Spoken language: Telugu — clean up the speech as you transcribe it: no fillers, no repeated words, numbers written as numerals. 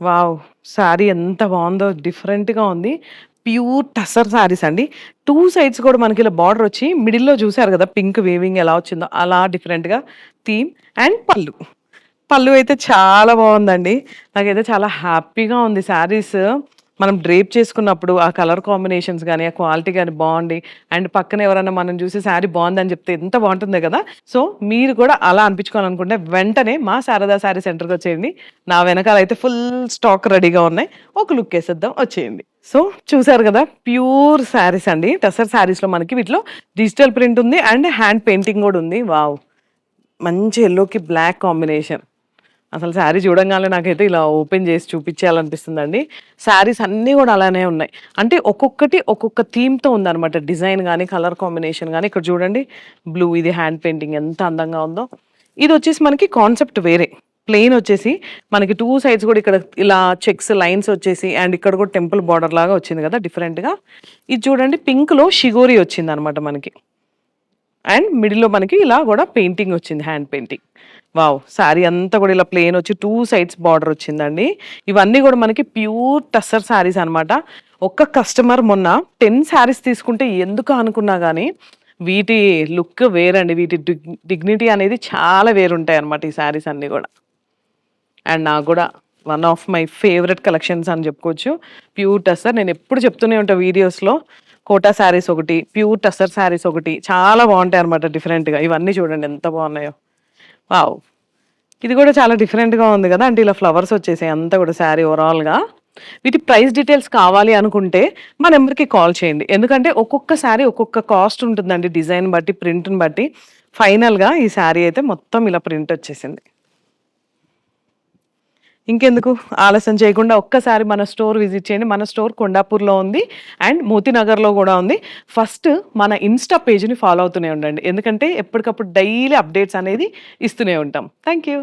వావ్! శారీ ఎంత బావుందో డిఫరెంట్‌గా ఉంది. ప్యూర్ టసర్ శారీస్ అండి. 2 సైడ్స్ కూడా మనకి ఇలా బార్డర్ వచ్చి మిడిల్‌లో చూసారు గదా! పింక్ వీవింగ్ ఎలా వచ్చిందో అలా డిఫరెంట్‌గా థీమ్ అండ్ పళ్ళు. పళ్ళు అయితే చాలా బావుందండి. నాకైతే చాలా హ్యాపీగా ఉంది శారీస్ మనం డ్రేప్ చేసుకున్నప్పుడు ఆ కలర్ కాంబినేషన్స్ గాని, ఆ క్వాలిటీ గాని బావుండి అండ్ పక్కన ఎవరైనా మనం చూసి శారీ బావుందని చెప్తే ఎంత బావుంటుందో గదా! సో, మీరు కూడా అలా అనిపించుకోవాలనుకుంటే వెంటనే మా శారదా శారీ సెంటర్‌కొచ్చేయండి. నా వెనకాలయితే ఫుల్ స్టాక్ రెడీగా ఉన్నాయి. ఒక లుక్కేసేద్దాం వచ్చేయండి. సో, చూసారు గదా! ప్యూర్ శారీస్ అండి. టసర్ శారీస్‌లో మనకి వీటిలో డిజిటల్ ప్రింట్ ఉంది అండ్ హ్యాండ్ పెయింటింగ్ గూడా ఉంది. వావ్! మంచి యెల్లోకి బ్లాక్ కాంబినేషన్. అసలు శారీ చూడంగానే నాకైతే ఇలా ఓపెన్ చేసి చూపించేయాలనిపిస్తుందండి. శారీస్ అన్నీ గూడా అలానే ఉన్నాయి. అంటే ఒక్కొక్కటి ఒక్కొక్క థీమ్‌తో ఉందనమాట. డిజైన్ గాని, కలర్ కాంబినేషన్ గాని ఇక్కడ చూడండి బ్లూ ఇది హ్యాండ్ పెయింటింగ్ ఎంత అందంగా ఉందో. ఇదొచ్చేసి మనకి కాన్సెప్ట్ వేరే. ప్లెయిన్ వచ్చేసి మనకి 2 సైడ్స్ గూడా ఇక్కడ ఇలా చెక్స్, లైన్స్ వచ్చేసి అండ్ ఇక్కడ కూడా టెంపుల్ బోర్డర్ లాగా వచ్చింది కదా! డిఫరెంట్‌గా. ఇది చూడండి పింక్‌లో షిగోరి వచ్చిందనమాట మనకి. అండ్ మిడిల్‌లో మనకి ఇలా గూడా పెయింటింగ్ వచ్చింది. Hand painting. వావ్! శారీ అంతా గూడా ఇలా ప్లెయిన్ వచ్చి 2 సైడ్స్ బార్డర్ వచ్చిందండి. ఇవన్నీ గూడా మనకి ప్యూర్ టస్సర్ శారీస్ అనమాట. ఒక్క కస్టమర్ మొన్న 10 శారీస్ తీసుకుంటే ఎందుకా అనుకున్నా గానీ, వీటి లుక్ వేరండి. వీటి డిగ్నిటీ అనేది చాలా వేరుంటాయన్నమాట ఈ శారీస్ అన్నీ గూడా. అండ్ నాకు గూడా one of my favourite collections అని జెప్పుకోవచ్చు. ప్యూర్ టస్సర్ నేనెప్పుడు చెప్తూనే ఉంటా వీడియోస్‌లో. కోటా శారీస్ ఒకటి, ప్యూర్ టస్సర్ శారీస్ ఒకటి చాలా బావుంటాయన్నమాట డిఫరెంట్‌గా. ఇవన్నీ చూడండి ఎంత బావున్నాయో. వావ్! ఇది గూడా చాలా డిఫరెంట్‌గా ఉంది గదా! అంటే ఇలా ఫ్లవర్స్ వచ్చేసాయి అంతా గూడా శారీ ఓవరాల్‌గా. వీటి ప్రైస్ డీటెయిల్స్ కావాలి అనుకుంటే మా నంబర్‌కి కాల్ చేయండి. ఎందుకంటే ఒక్కొక్క శారీ ఒక్కొక్క కాస్ట్ ఉంటుందండి. డిజైన్ బట్టి, ప్రింట్‌ని బట్టి. ఫైనల్‌గా ఈ శారీ అయితే మొత్తం ఇలా ప్రింట్ వచ్చేసింది. ఇంకెందుకు ఆలస్యం చేయకుండా ఒక్కసారి మన స్టోర్ విజిట్ చేయండి. మన స్టోర్ కొండాపూర్‌లో ఉంది. అండ్ మోతీనగర్‌లో గూడా ఉంది. ఫస్ట్ మన ఇన్‌స్టా పేజ్‌ని ఫాలో అవుతూనే ఉండండి. ఎందుకంటే ఎప్పటికప్పుడు డైలీ అప్డేట్స్ అనేది ఇస్తూనే ఉంటాం. Thank you.